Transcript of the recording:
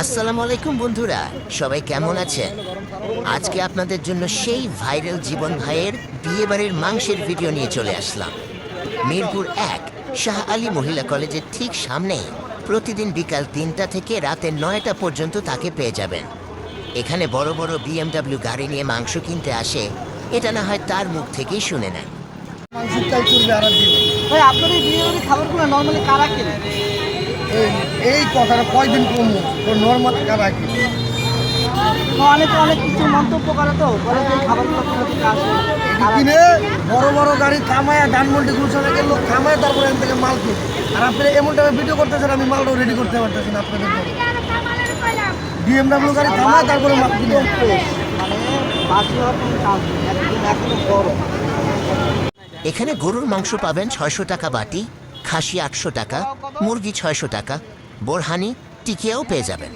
আসসালামু আলাইকুম বন্ধুরা, সবাই কেমন আছেন? আজকে আপনাদের জন্য সেই ভাইরাল জীবন ভাইয়ের বিয়েবাড়ির মাংসের ভিডিও নিয়ে চলে আসলাম। মিরপুর ১ শাহ আলী মহিলা কলেজের ঠিক সামনেই প্রতিদিন বিকাল ৩টা থেকে রাতে ৯টা পর্যন্ত তাকে পেয়ে যাবেন। এখানে বড় বড় বিএমডাব্লিউ গাড়ি নিয়ে মাংস কিনতে আসে। এটা না হয় তার মুখ থেকেই শুনে নেন। মাংসের চাল চলবে আর দিন। ভাই আপনাদের বিয়ে বাড়ির খাবারগুলো নর্মালি কারা কেনে? এই কথাটা কয়দিন কমবো তো নর্মাল কারা কি অনেকে অনেক কিছু মন্তব্য করে তো বলে যে খাবারগুলো কোথা থেকে আসে কারা কিনে বড় বড় গাড়ি থামায় ধানমন্ডি গুলশানে লোক থামায় তারপরে এখান থেকে মাল কিনে। আর আপনি এমন টাইমে ভিডিও করতেছেন আমি মালটাও রেডি করতে পারতেছি না আপনাদের জন্য। বিএমডাব্লিউ গাড়ি থামায় তারপরে মাল কিনে। ফ্রেশ, মানে বাসি হওয়ার কোনো চান্স নেই, একদম এখনো গরম। এখানে গরুর মাংস পাবেন ৬০০ টাকা বাটি, খাসি ৮০০ টাকা, মুরগি ৬০০ টাকা, বোরহানি টিকিয়াও পেয়ে যাবেন।